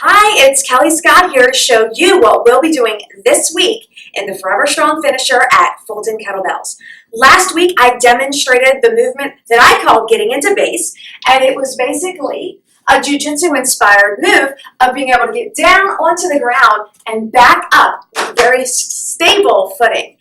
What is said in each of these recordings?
Hi, it's Kelly Scott here to show you what we'll be doing this week in the ForeverStrong Finisher at Fulton Kettlebells. Last week, I demonstrated the movement that I call getting into base, and it was basically a jiu-jitsu inspired move of being able to get down onto the ground and back up with very stable footing.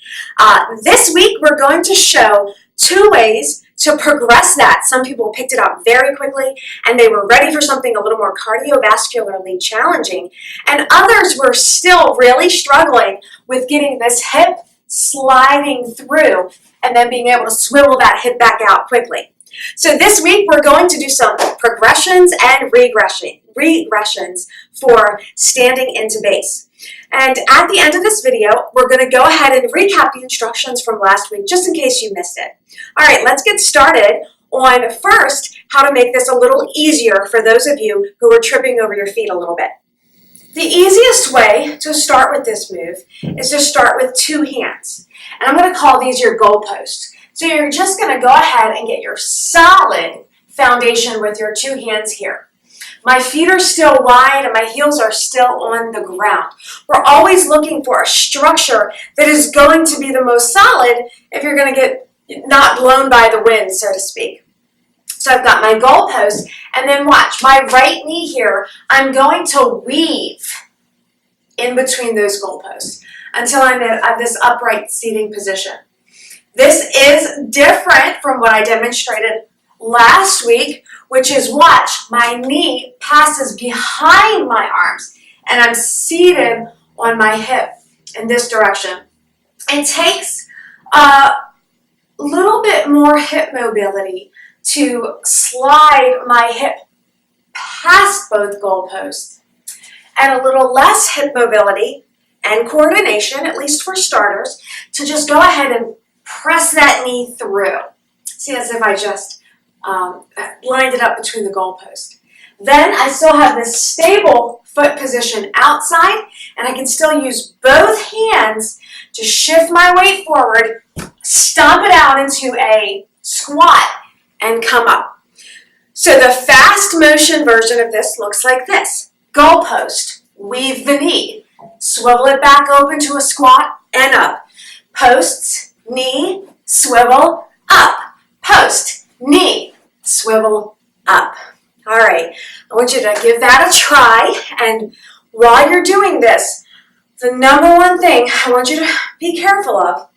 This week, we're going to show two ways to progress that. Some people picked it up very quickly and they were ready for something a little more cardiovascularly challenging, and others were still really struggling with getting this hip sliding through and then being able to swivel that hip back out quickly. So this week we're going to do some progressions and regressions for standing into base. And at the end of this video, we're going to go ahead and recap the instructions from last week, just in case you missed it. All right, let's get started on first how to make this a little easier for those of you who are tripping over your feet a little bit. The easiest way to start with this move is to start with two hands. And I'm going to call these your goalposts. So you're just going to go ahead and get your solid foundation with your two hands here. My feet are still wide and my heels are still on the ground. We're always looking for a structure that is going to be the most solid if you're going to get not blown by the wind, so to speak. So I've got my goalpost, and then watch, my right knee here, I'm going to weave in between those goalposts until I'm at this upright seating position. This is different from what I demonstrated last week, which is watch, my knee passes behind my arms and I'm seated on my hip in this direction. It takes a little bit more hip mobility to slide my hip past both goalposts, and a little less hip mobility and coordination, at least for starters, to just go ahead and press that knee through. See, as if I just lined it up between the goalpost. Then I still have this stable foot position outside, and I can still use both hands to shift my weight forward, stomp it out into a squat, and come up. So the fast motion version of this looks like this. Goalpost, weave the knee, swivel it back open to a squat and up. Posts, knee, swivel, up. Post, knee, swivel, up. All right, I want you to give that a try, and while you're doing this, the number one thing I want you to be careful of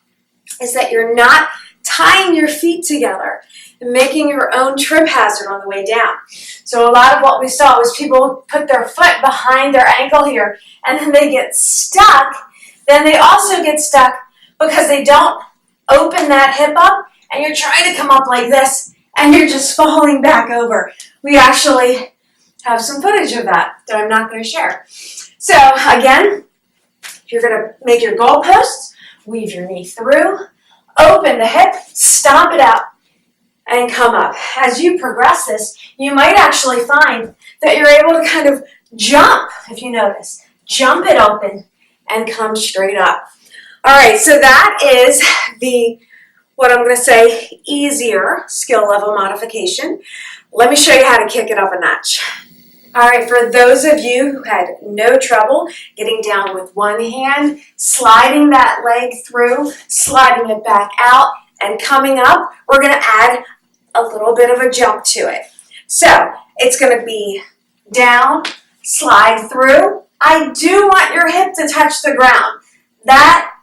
is that you're not tying your feet together and making your own trip hazard on the way down. So a lot of what we saw was people put their foot behind their ankle here, and then they get stuck. Then they also get stuck because they don't open that hip up, and you're trying to come up like this, and you're just falling back over. We actually have some footage of that I'm not going to share. So again, you're going to make your goalposts, weave your knee through, open the hip, stomp it out, and come up. As you progress this, you might actually find that you're able to kind of jump, if you notice. Jump it open and come straight up. All right, so that is what I'm going to say, easier skill level modification. Let me show you how to kick it up a notch. All right, for those of you who had no trouble getting down with one hand, sliding that leg through, sliding it back out, and coming up, we're going to add a little bit of a jump to it. So it's going to be down, slide through. I do want your hip to touch the ground. That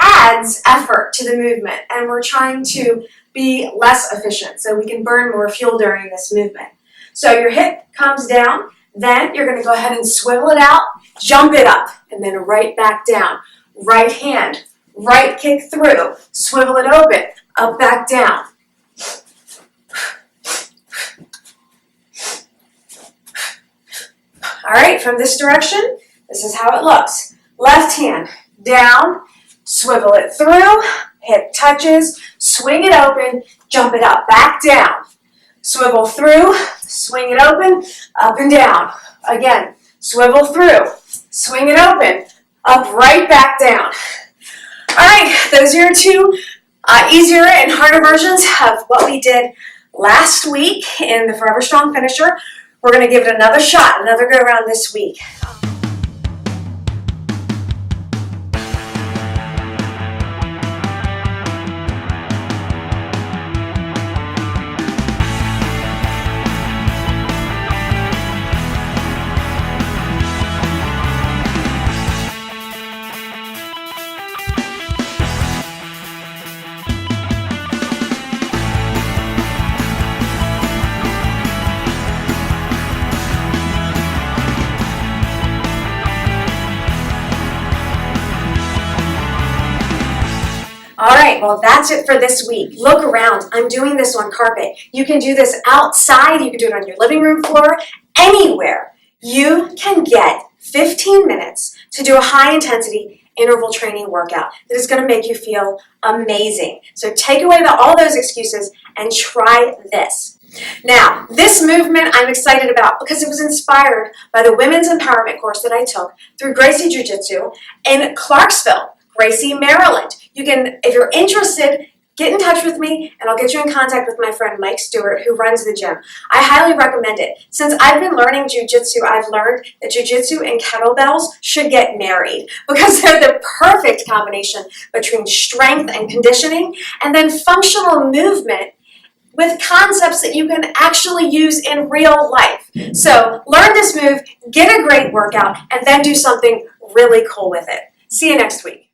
adds effort to the movement, and we're trying to be less efficient so we can burn more fuel during this movement. So your hip comes down, then you're going to go ahead and swivel it out, jump it up, and then right back down. Right hand, right kick through, swivel it open, up, back down. All right, from this direction, this is how it looks. Left hand, down, swivel it through, hip touches, swing it open, jump it up, back down. Swivel through, swing it open, up and down. Again, swivel through, swing it open, up, right back down. All right, those are your two easier and harder versions of what we did last week in the ForeverStrong Finisher. We're going to give it another shot, another go around this week. All right, well, that's it for this week. Look around. I'm doing this on carpet. You can do this outside. You can do it on your living room floor, anywhere. You can get 15 minutes to do a high-intensity interval training workout that is going to make you feel amazing. So take away all those excuses and try this. Now, this movement I'm excited about because it was inspired by the Women's Empowerment course that I took through Gracie Jiu-Jitsu in Clarksville, Gracie, Maryland. You can, if you're interested, get in touch with me and I'll get you in contact with my friend Mike Stewart who runs the gym. I highly recommend it. Since I've been learning Jiu-Jitsu, I've learned that Jiu-Jitsu and kettlebells should get married because they're the perfect combination between strength and conditioning and then functional movement with concepts that you can actually use in real life. So learn this move, get a great workout, and then do something really cool with it. See you next week.